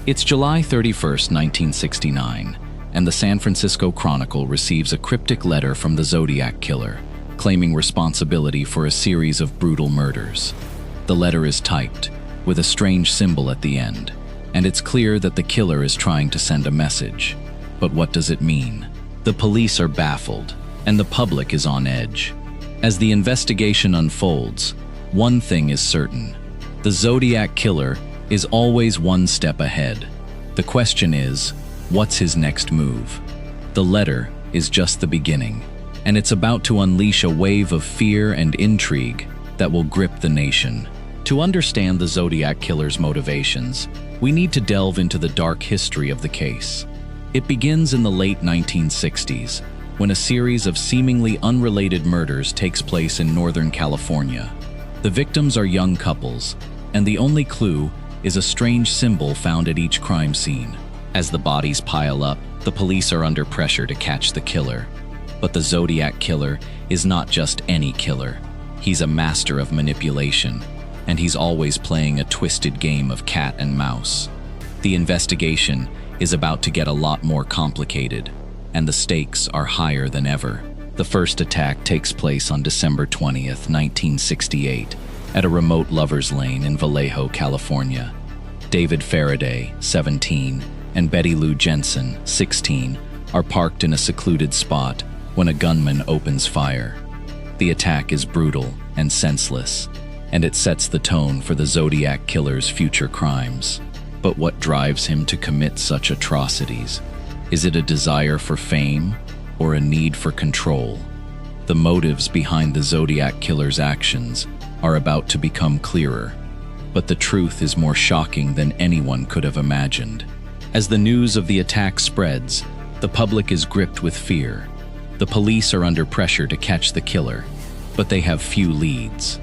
It's July 31st, 1969, and the San Francisco Chronicle receives a cryptic letter from the Zodiac killer, claiming responsibility for a series of brutal murders. The letter is typed, with a strange symbol at the end, and it's clear that the killer is trying to send a message. But what does it mean? The police are baffled, and the public is on edge. As the investigation unfolds, one thing is certain: the Zodiac killer is always one step ahead. The question is, what's his next move? The letter is just the beginning, and it's about to unleash a wave of fear and intrigue that will grip the nation. To understand the Zodiac killer's motivations, we need to delve into the dark history of the case. It begins in the late 1960s, when a series of seemingly unrelated murders takes place in Northern California. The victims are young couples, and the only clue is a strange symbol found at each crime scene. As the bodies pile up, the police are under pressure to catch the killer. But the Zodiac killer is not just any killer. He's a master of manipulation, and he's always playing a twisted game of cat and mouse. The investigation is about to get a lot more complicated, and the stakes are higher than ever. The first attack takes place on December 20th, 1968, at a remote lover's lane in Vallejo, California. David Faraday, 17, and Betty Lou Jensen, 16, are parked in a secluded spot when a gunman opens fire. The attack is brutal and senseless, and it sets the tone for the Zodiac killer's future crimes. But what drives him to commit such atrocities? Is it a desire for fame or a need for control? The motives behind the Zodiac killer's actions are about to become clearer, but the truth is more shocking than anyone could have imagined. As the news of the attack spreads, the public is gripped with fear. The police are under pressure to catch the killer, but they have few leads.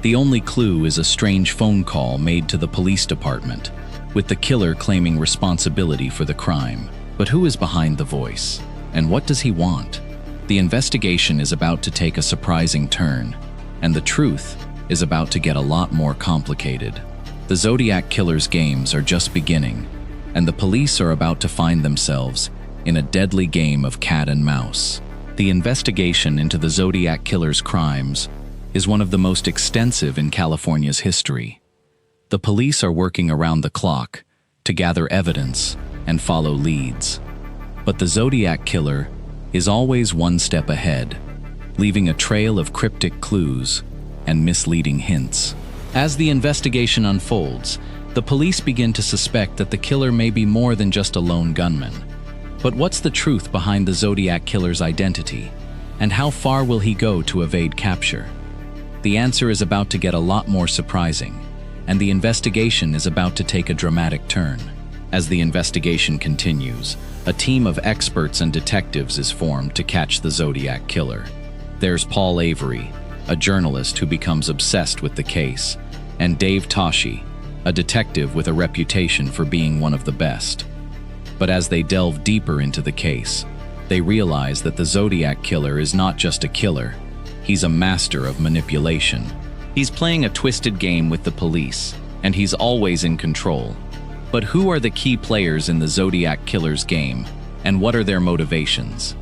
The only clue is a strange phone call made to the police department, with the killer claiming responsibility for the crime. But who is behind the voice, and what does he want? The investigation is about to take a surprising turn, and the truth is about to get a lot more complicated. The Zodiac killer's games are just beginning, and the police are about to find themselves in a deadly game of cat and mouse. The investigation into the Zodiac killer's crimes is one of the most extensive in California's history. The police are working around the clock to gather evidence and follow leads. But the Zodiac killer is always one step ahead, leaving a trail of cryptic clues and misleading hints. As the investigation unfolds, the police begin to suspect that the killer may be more than just a lone gunman. But what's the truth behind the Zodiac killer's identity, and how far will he go to evade capture? The answer is about to get a lot more surprising, and the investigation is about to take a dramatic turn. As the investigation continues, a team of experts and detectives is formed to catch the Zodiac killer. There's Paul Avery, a journalist who becomes obsessed with the case, and Dave Toschi, a detective with a reputation for being one of the best. But as they delve deeper into the case, they realize that the Zodiac killer is not just a killer, he's a master of manipulation. He's playing a twisted game with the police, and he's always in control. But who are the key players in the Zodiac killer's game, and what are their motivations?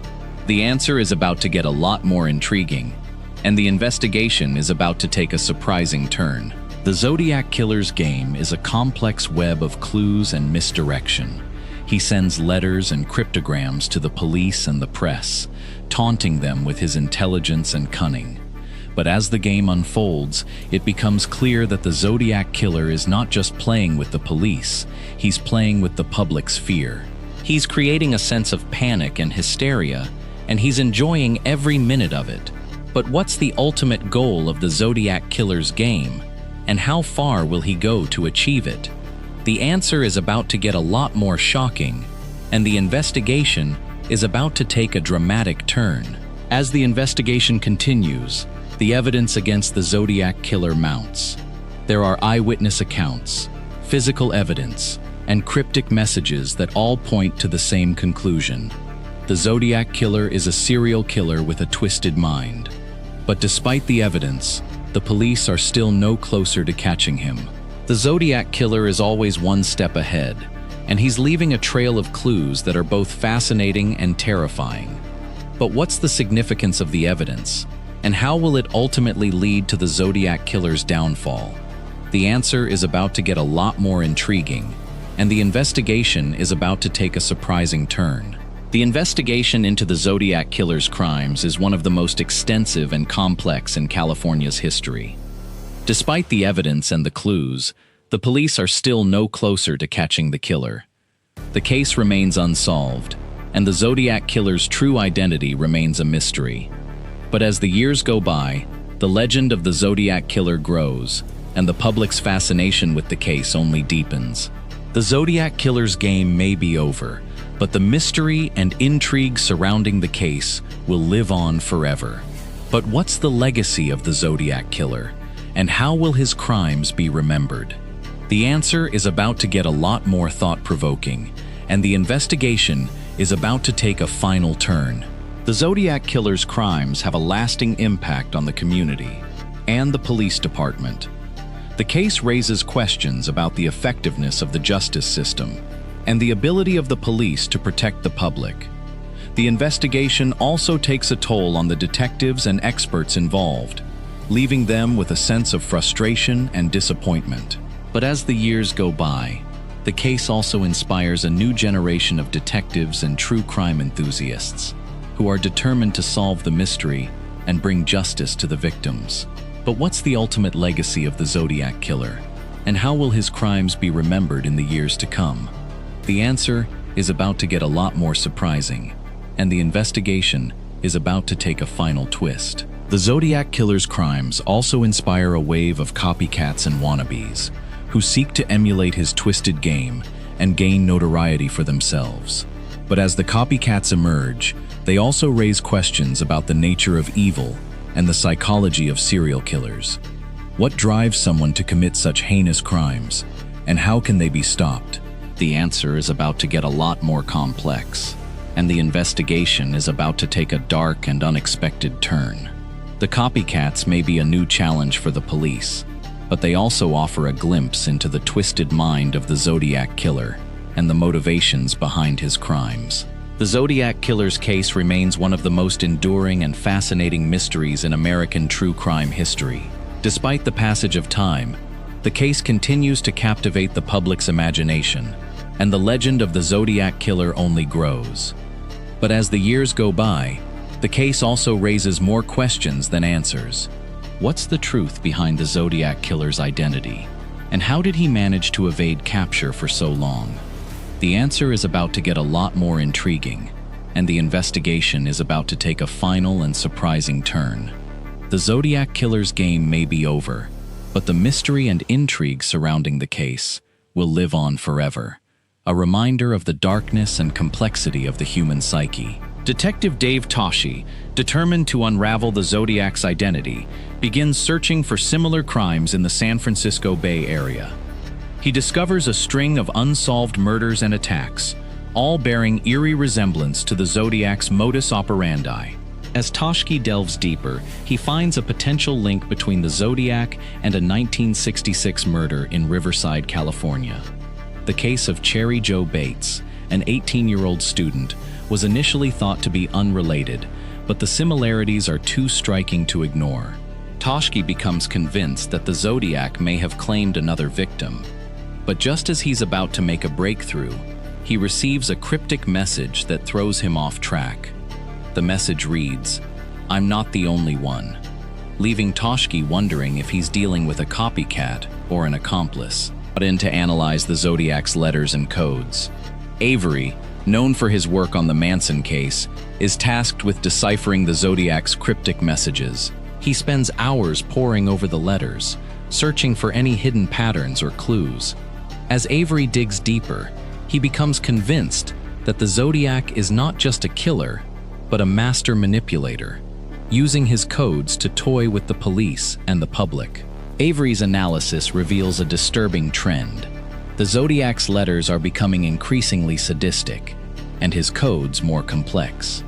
The answer is about to get a lot more intriguing, and the investigation is about to take a surprising turn. The Zodiac killer's game is a complex web of clues and misdirection. He sends letters and cryptograms to the police and the press, taunting them with his intelligence and cunning. But as the game unfolds, it becomes clear that the Zodiac killer is not just playing with the police, he's playing with the public's fear. He's creating a sense of panic and hysteria, and he's enjoying every minute of it. But what's the ultimate goal of the Zodiac killer's game, and how far will he go to achieve it? The answer is about to get a lot more shocking, and the investigation is about to take a dramatic turn. As the investigation continues, the evidence against the Zodiac killer mounts. There are eyewitness accounts, physical evidence, and cryptic messages that all point to the same conclusion. The Zodiac killer is a serial killer with a twisted mind. But despite the evidence, the police are still no closer to catching him. The Zodiac killer is always one step ahead, and he's leaving a trail of clues that are both fascinating and terrifying. But what's the significance of the evidence, and how will it ultimately lead to the Zodiac killer's downfall? The answer is about to get a lot more intriguing, and the investigation is about to take a surprising turn. The investigation into the Zodiac killer's crimes is one of the most extensive and complex in California's history. Despite the evidence and the clues, the police are still no closer to catching the killer. The case remains unsolved, and the Zodiac killer's true identity remains a mystery. But as the years go by, the legend of the Zodiac killer grows, and the public's fascination with the case only deepens. The Zodiac killer's game may be over, but the mystery and intrigue surrounding the case will live on forever. But what's the legacy of the Zodiac killer, and how will his crimes be remembered? The answer is about to get a lot more thought-provoking, and the investigation is about to take a final turn. The Zodiac killer's crimes have a lasting impact on the community and the police department. The case raises questions about the effectiveness of the justice system and the ability of the police to protect the public. The investigation also takes a toll on the detectives and experts involved, leaving them with a sense of frustration and disappointment. But as the years go by, the case also inspires a new generation of detectives and true crime enthusiasts who are determined to solve the mystery and bring justice to the victims. But what's the ultimate legacy of the Zodiac killer, and how will his crimes be remembered in the years to come? The answer is about to get a lot more surprising, and the investigation is about to take a final twist. The Zodiac killer's crimes also inspire a wave of copycats and wannabes who seek to emulate his twisted game and gain notoriety for themselves. But as the copycats emerge, they also raise questions about the nature of evil and the psychology of serial killers. What drives someone to commit such heinous crimes, and how can they be stopped? The answer is about to get a lot more complex, and the investigation is about to take a dark and unexpected turn. The copycats may be a new challenge for the police, but they also offer a glimpse into the twisted mind of the Zodiac killer and the motivations behind his crimes. The Zodiac killer's case remains one of the most enduring and fascinating mysteries in American true crime history. Despite the passage of time, the case continues to captivate the public's imagination, and the legend of the Zodiac killer only grows. But as the years go by, the case also raises more questions than answers. What's the truth behind the Zodiac killer's identity, and how did he manage to evade capture for so long? The answer is about to get a lot more intriguing, and the investigation is about to take a final and surprising turn. The Zodiac killer's game may be over, but the mystery and intrigue surrounding the case will live on forever, a reminder of the darkness and complexity of the human psyche. Detective Dave Toschi, determined to unravel the Zodiac's identity, begins searching for similar crimes in the San Francisco Bay Area. He discovers a string of unsolved murders and attacks, all bearing eerie resemblance to the Zodiac's modus operandi. As Toschi delves deeper, he finds a potential link between the Zodiac and a 1966 murder in Riverside, California. The case of Cherry Jo Bates, an 18-year-old student, was initially thought to be unrelated, but the similarities are too striking to ignore. Toschi becomes convinced that the Zodiac may have claimed another victim. But just as he's about to make a breakthrough, he receives a cryptic message that throws him off track. The message reads, "I'm not the only one," leaving Toschi wondering if he's dealing with a copycat or an accomplice. Brought in to analyze the Zodiac's letters and codes. Avery, known for his work on the Manson case, is tasked with deciphering the Zodiac's cryptic messages. He spends hours poring over the letters, searching for any hidden patterns or clues. As Avery digs deeper, he becomes convinced that the Zodiac is not just a killer, but a master manipulator, using his codes to toy with the police and the public. Avery's analysis reveals a disturbing trend. The Zodiac's letters are becoming increasingly sadistic, and his codes more complex.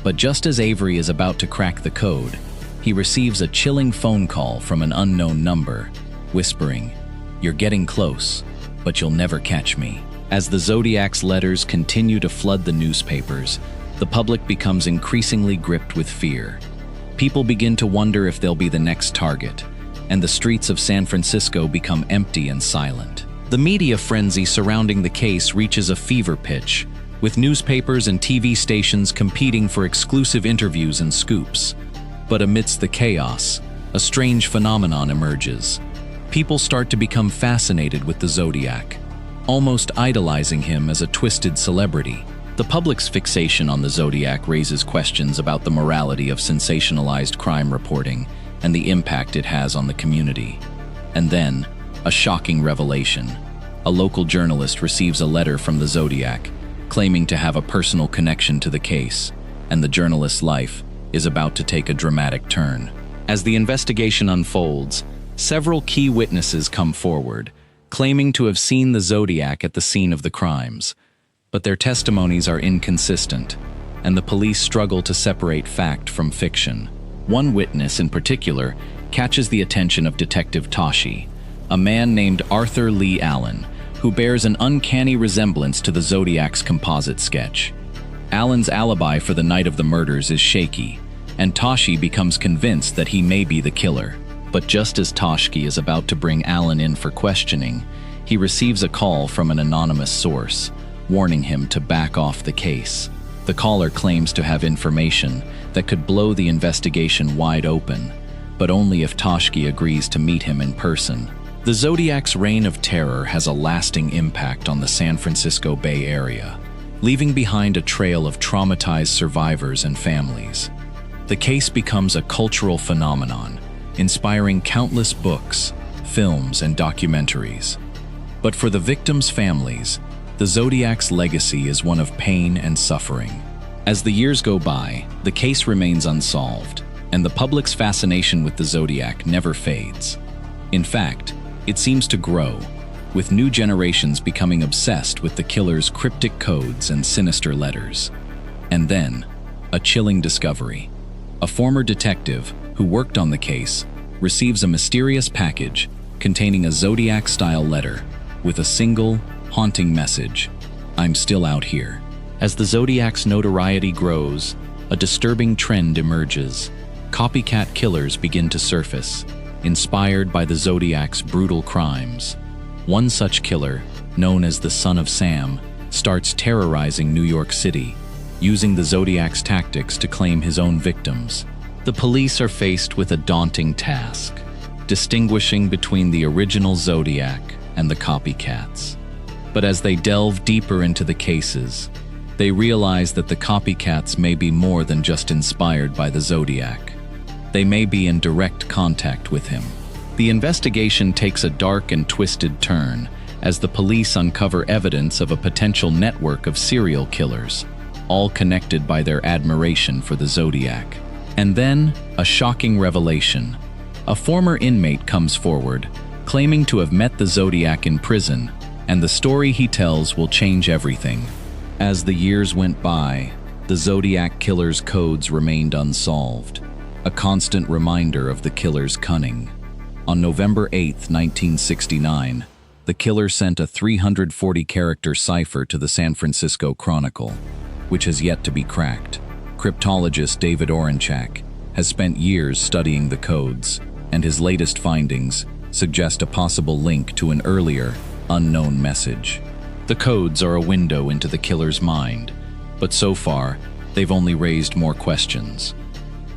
But just as Avery is about to crack the code, he receives a chilling phone call from an unknown number, whispering, "You're getting close, but you'll never catch me." As the Zodiac's letters continue to flood the newspapers, the public becomes increasingly gripped with fear. People begin to wonder if they'll be the next target, and the streets of San Francisco become empty and silent. The media frenzy surrounding the case reaches a fever pitch, with newspapers and TV stations competing for exclusive interviews and scoops. But amidst the chaos, a strange phenomenon emerges. People start to become fascinated with the Zodiac, almost idolizing him as a twisted celebrity. The public's fixation on the Zodiac raises questions about the morality of sensationalized crime reporting and the impact it has on the community. And then, a shocking revelation. A local journalist receives a letter from the Zodiac, claiming to have a personal connection to the case, and the journalist's life is about to take a dramatic turn. As the investigation unfolds, several key witnesses come forward, claiming to have seen the Zodiac at the scene of the crimes. But their testimonies are inconsistent, and the police struggle to separate fact from fiction. One witness in particular catches the attention of Detective Tashi, a man named Arthur Lee Allen, who bears an uncanny resemblance to the Zodiac's composite sketch. Allen's alibi for the night of the murders is shaky, and Tashi becomes convinced that he may be the killer. But just as Tashi is about to bring Allen in for questioning, he receives a call from an anonymous source, warning him to back off the case. The caller claims to have information that could blow the investigation wide open, but only if Tashi agrees to meet him in person. The Zodiac's reign of terror has a lasting impact on the San Francisco Bay Area, leaving behind a trail of traumatized survivors and families. The case becomes a cultural phenomenon, inspiring countless books, films, and documentaries. But for the victims' families, the Zodiac's legacy is one of pain and suffering. As the years go by, the case remains unsolved, and the public's fascination with the Zodiac never fades. In fact, it seems to grow, with new generations becoming obsessed with the killer's cryptic codes and sinister letters. And then, a chilling discovery. A former detective who worked on the case receives a mysterious package containing a Zodiac-style letter with a single, haunting message: "I'm still out here." As the Zodiac's notoriety grows, a disturbing trend emerges. Copycat killers begin to surface, inspired by the Zodiac's brutal crimes. One such killer, known as the Son of Sam, starts terrorizing New York City, using the Zodiac's tactics to claim his own victims. The police are faced with a daunting task, distinguishing between the original Zodiac and the copycats. But as they delve deeper into the cases, they realize that the copycats may be more than just inspired by the Zodiac. They may be in direct contact with him. The investigation takes a dark and twisted turn as the police uncover evidence of a potential network of serial killers, all connected by their admiration for the Zodiac. And then, a shocking revelation. A former inmate comes forward, claiming to have met the Zodiac in prison, and the story he tells will change everything. As the years went by, the Zodiac killer's codes remained unsolved, a constant reminder of the killer's cunning. On November 8, 1969, the killer sent a 340-character cipher to the San Francisco Chronicle, which has yet to be cracked. Cryptologist David Orenchak has spent years studying the codes, and his latest findings suggest a possible link to an earlier, unknown message. The codes are a window into the killer's mind, but so far, they've only raised more questions.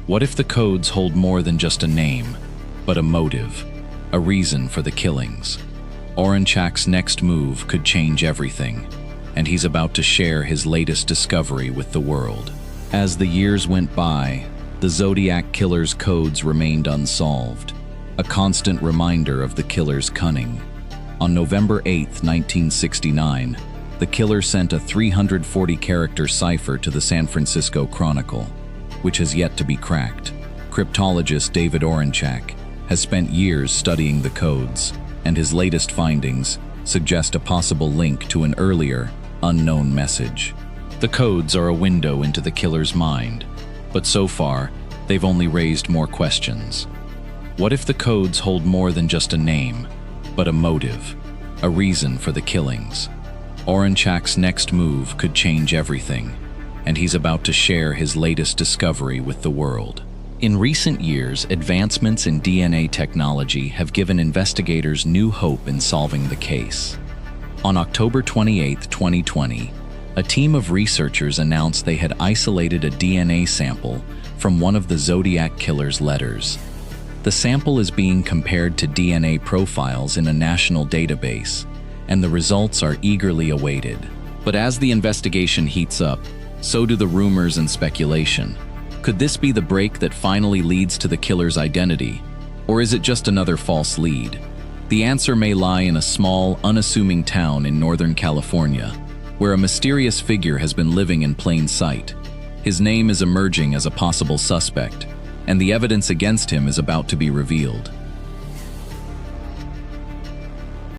What if the codes hold more than just a name, but a motive, a reason for the killings? Orenchak's next move could change everything, and he's about to share his latest discovery with the world. As the years went by, the Zodiac killer's codes remained unsolved, a constant reminder of the killer's cunning. On November 8, 1969, the killer sent a 340-character cipher to the San Francisco Chronicle, which has yet to be cracked. Cryptologist David Orenchak has spent years studying the codes, and his latest findings suggest a possible link to an earlier, unknown message. The codes are a window into the killer's mind, but so far, they've only raised more questions. What if the codes hold more than just a name, but a motive, a reason for the killings? Oranchak's next move could change everything, and he's about to share his latest discovery with the world. In recent years, advancements in DNA technology have given investigators new hope in solving the case. On October 28, 2020, a team of researchers announced they had isolated a DNA sample from one of the Zodiac killer's letters. The sample is being compared to DNA profiles in a national database, and the results are eagerly awaited. But as the investigation heats up, so do the rumors and speculation. Could this be the break that finally leads to the killer's identity? Or is it just another false lead? The answer may lie in a small, unassuming town in Northern California, where a mysterious figure has been living in plain sight. His name is emerging as a possible suspect, and the evidence against him is about to be revealed.